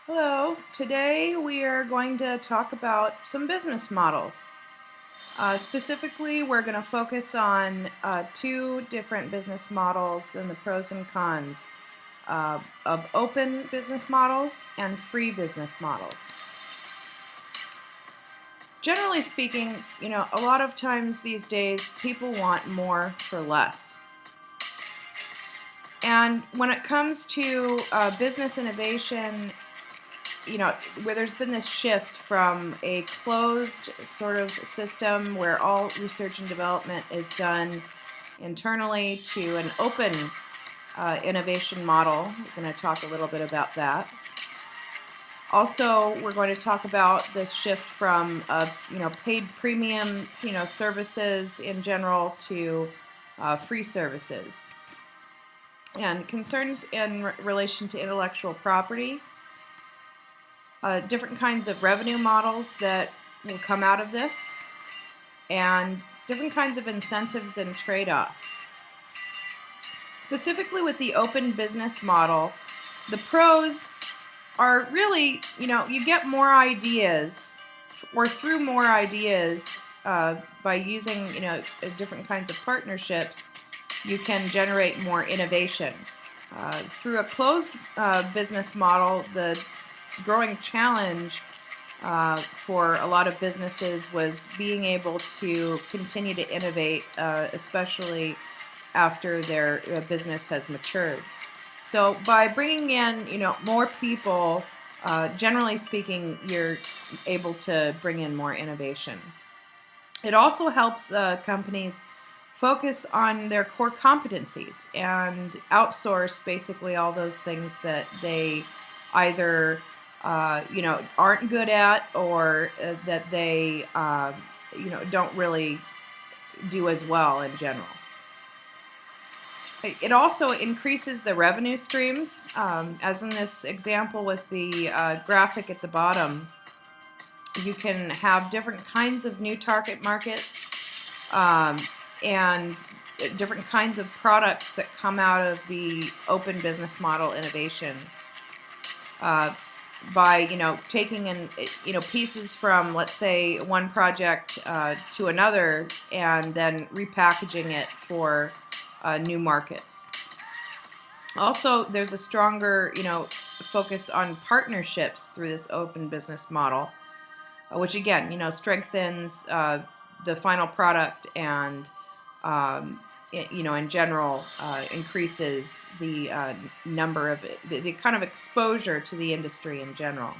Hello, today we are going to talk about some business models. Specifically, we're going to focus on two different business models and the pros and cons of open business models and free business models. Generally speaking, a lot of times these days people want more for less. And when it comes to business innovation, where there's been this shift from a closed sort of system where all research and development is done internally to an open innovation model. We're going to talk a little bit about that. Also, we're going to talk about this shift from paid premium services in general to free services, and concerns in relation to intellectual property. Different kinds of revenue models that will come out of this, and different kinds of incentives and trade-offs. Specifically with the open business model, the pros are really, you get more ideas, or through more ideas by using, different kinds of partnerships, you can generate more innovation. Through a closed business model, the growing challenge for a lot of businesses was being able to continue to innovate, especially after their business has matured. So by bringing in, more people, generally speaking, you're able to bring in more innovation. It also helps companies focus on their core competencies and outsource basically all those things that they either aren't good at, or that they don't really do as well in general. It also increases the revenue streams, as in this example with the graphic at the bottom. You can have different kinds of new target markets and different kinds of products that come out of the open business model innovation. By taking in pieces from, let's say, one project to another, and then repackaging it for new markets. Also, there's a stronger focus on partnerships through this open business model, which again strengthens the final product, and in general increases the number of the kind of exposure to the industry in general.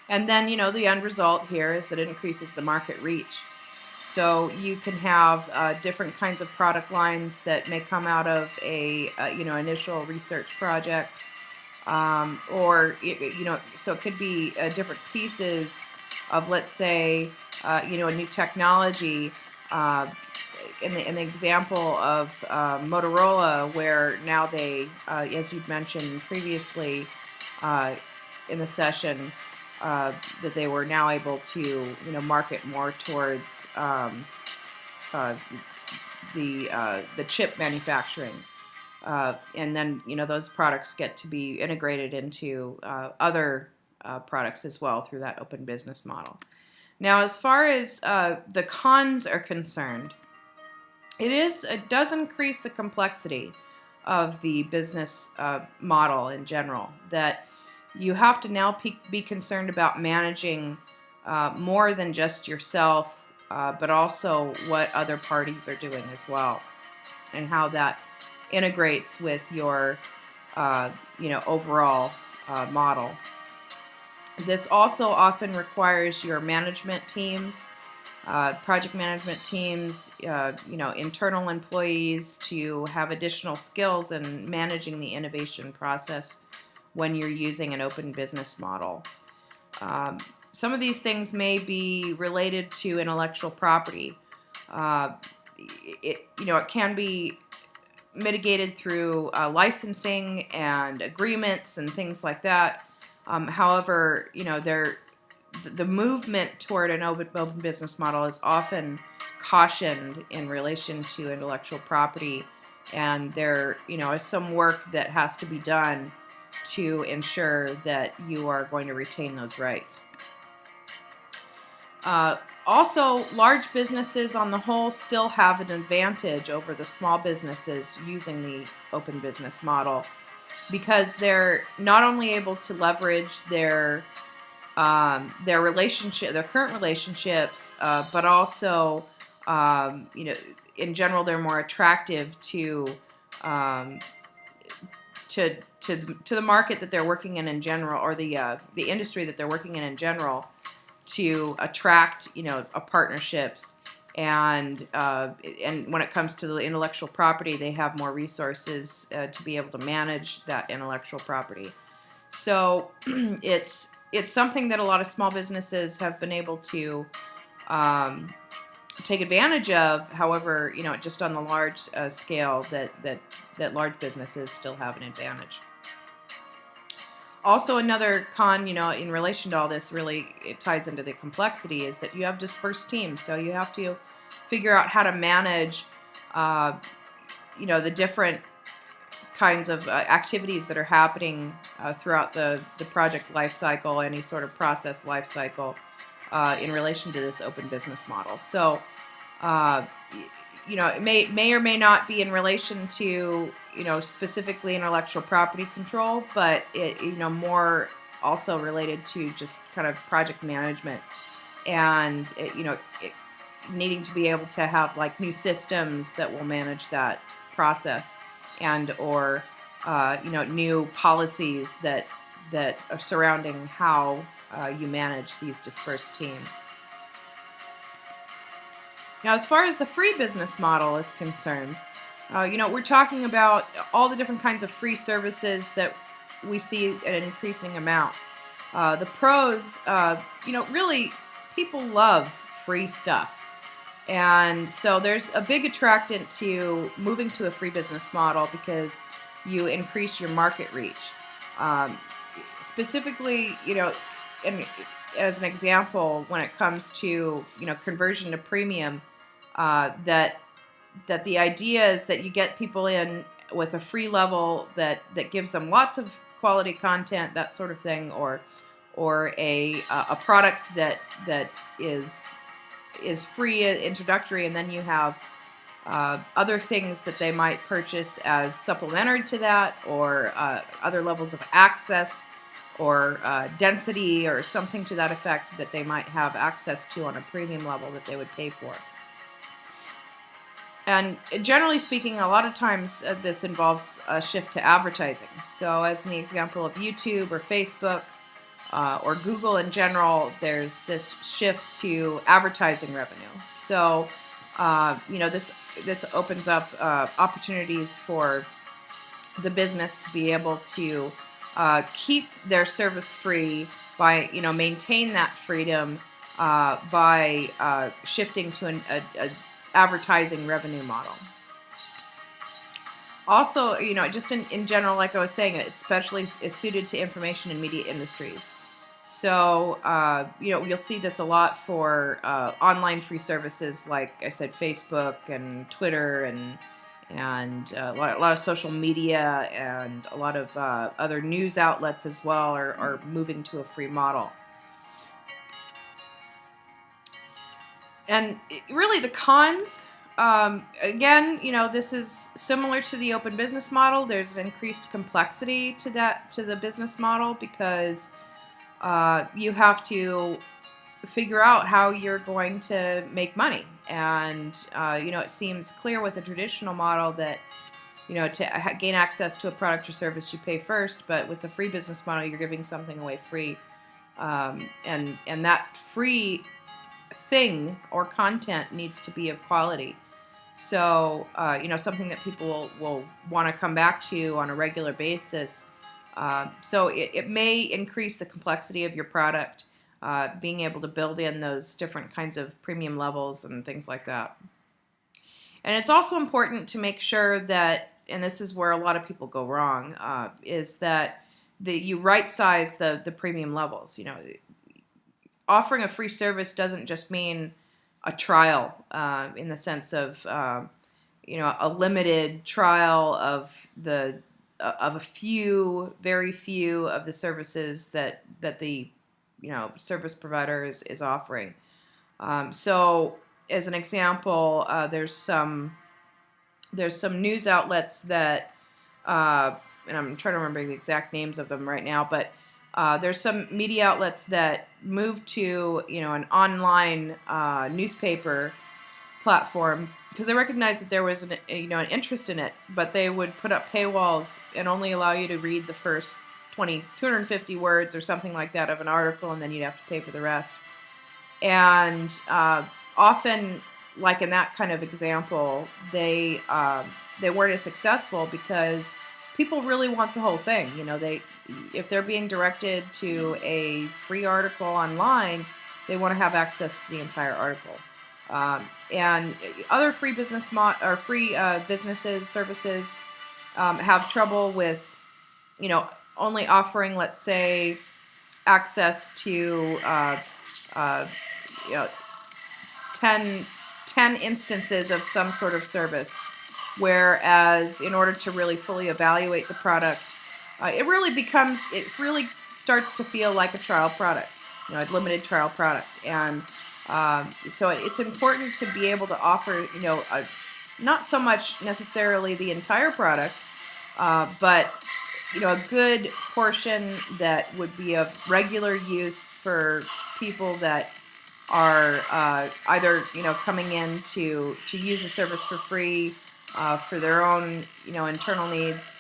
And then the end result here is that it increases the market reach. So you can have different kinds of product lines that may come out of a initial research project, or so it could be different pieces of, let's say, a new technology. In the example of Motorola, where now they, as you'd mentioned previously in the session, that they were now able to market more towards the chip manufacturing, and then those products get to be integrated into other products as well through that open business model. Now, as far as the cons are concerned, it does increase the complexity of the business model in general, that you have to now be concerned about managing more than just yourself, but also what other parties are doing as well, and how that integrates with your overall model. This also often requires your management teams, project management teams, internal employees to have additional skills in managing the innovation process when you're using an open business model. Some of these things may be related to intellectual property. It can be mitigated through licensing and agreements and things like that. However, the movement toward an open business model is often cautioned in relation to intellectual property, and there is some work that has to be done to ensure that you are going to retain those rights. Also, large businesses on the whole still have an advantage over the small businesses using the open business model, because they're not only able to leverage their relationship, their current relationships, but also, in general, they're more attractive to the market that they're working in general, or the industry that they're working in general, to attract partnerships, and when it comes to the intellectual property, they have more resources to be able to manage that intellectual property. So it's something that a lot of small businesses have been able to take advantage of. However, just on the large scale, that large businesses still have an advantage. Also, another con, in relation to all this, really it ties into the complexity, is that you have dispersed teams. So you have to figure out how to manage, the different kinds of activities that are happening throughout the project life cycle, any sort of process life cycle, in relation to this open business model. So, it may or may not be in relation to, specifically intellectual property control, but it, more also related to just kind of project management, and needing to be able to have like new systems that will manage that process, and or new policies that are surrounding how you manage these dispersed teams. Now, as far as the free business model is concerned, we're talking about all the different kinds of free services that we see at an increasing amount. The pros, really, people love free stuff. And so there's a big attractant to moving to a free business model, because you increase your market reach. Specifically, and as an example, when it comes to conversion to premium, that the idea is that you get people in with a free level that gives them lots of quality content, that sort of thing, or a product that is free, introductory, and then you have other things that they might purchase as supplementary to that, or other levels of access, or density, or something to that effect that they might have access to on a premium level that they would pay for. And generally speaking, a lot of times this involves a shift to advertising. So as in the example of YouTube or Facebook, or Google in general, there's this shift to advertising revenue. So, this opens up opportunities for the business to be able to keep their service free by, maintain that freedom by shifting to an advertising revenue model. Also, just in general, like I was saying, it especially is suited to information and media industries. So, you'll see this a lot for online free services, like I said, Facebook and Twitter, and a lot of social media, and a lot of other news outlets as well are moving to a free model. And really, the cons, again, this is similar to the open business model. There's an increased complexity to the business model, because you have to figure out how you're going to make money. And, it seems clear with a traditional model that, to gain access to a product or service, you pay first. But with the free business model, you're giving something away free. And that free thing or content needs to be of quality. So, something that people will want to come back to on a regular basis. So it may increase the complexity of your product, being able to build in those different kinds of premium levels and things like that. And it's also important to make sure that, and this is where a lot of people go wrong, is that you right size the premium levels. Offering a free service doesn't just mean a trial, in the sense of a limited trial of the a few, very few of the services that the service provider is offering. So, as an example, there's some news outlets that, and I'm trying to remember the exact names of them right now, but there's some media outlets that moved to an online newspaper platform because they recognized that there was an interest in it, but they would put up paywalls and only allow you to read the first 250 words or something like that of an article, and then you'd have to pay for the rest. And often, like in that kind of example, they weren't as successful because people really want the whole thing. If they're being directed to a free article online, they want to have access to the entire article. And other free businesses, services have trouble with, only offering, let's say, access to 10 instances of some sort of service. Whereas in order to really fully evaluate the product, it really starts to feel like a trial product, a limited trial product. And so it's important to be able to offer, not so much necessarily the entire product, but a good portion that would be of regular use for people that are either coming in to use the service for free for their own internal needs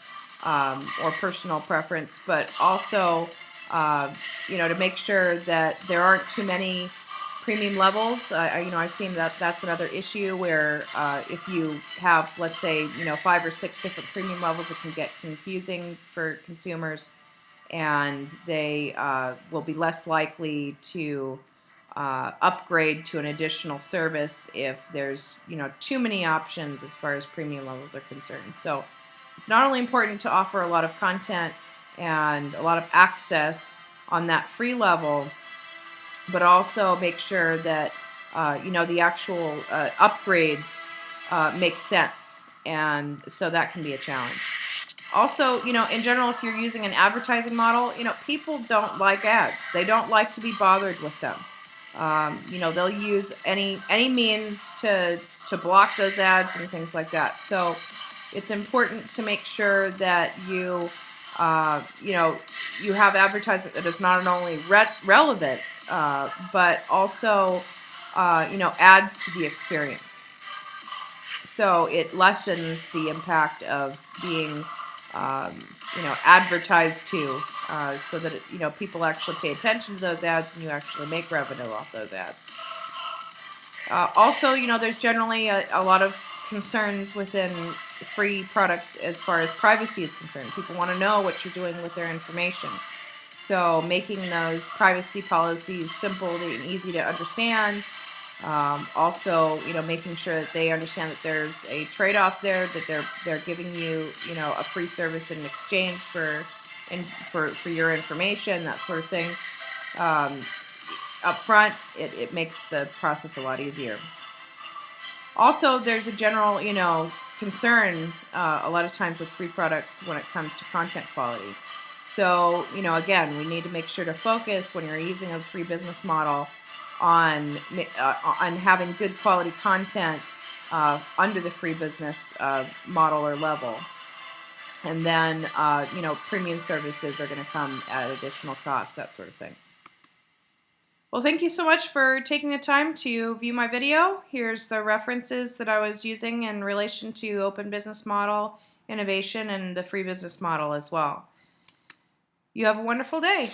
or personal preference, but also to make sure that there aren't too many premium levels. I've seen that's another issue where if you have, let's say, 5 or 6 different premium levels, it can get confusing for consumers, and they will be less likely to upgrade to an additional service if there's too many options as far as premium levels are concerned. So it's not only important to offer a lot of content and a lot of access on that free level, but also make sure that the actual upgrades make sense, and so that can be a challenge. Also, in general, if you're using an advertising model, people don't like ads. They don't like to be bothered with them. They'll use any means to block those ads and things like that. So it's important to make sure that you have advertisement that is not only relevant, but also adds to the experience. So it lessens the impact of being advertised to, so that people actually pay attention to those ads and you actually make revenue off those ads. Also, there's generally a lot of concerns within free products as far as privacy is concerned. People want to know what you're doing with their information. So making those privacy policies simple and easy to understand. Also, making sure that they understand that there's a trade-off there, that they're giving you, a free service in exchange for your information, that sort of thing. Up front, it makes the process a lot easier. Also, there's a general, concern a lot of times with free products when it comes to content quality. So, again, we need to make sure to focus when you're using a free business model on having good quality content under the free business model or level. And then, premium services are going to come at additional cost, that sort of thing. Well, thank you so much for taking the time to view my video. Here's the references that I was using in relation to open business model, innovation, and the free business model as well. You have a wonderful day.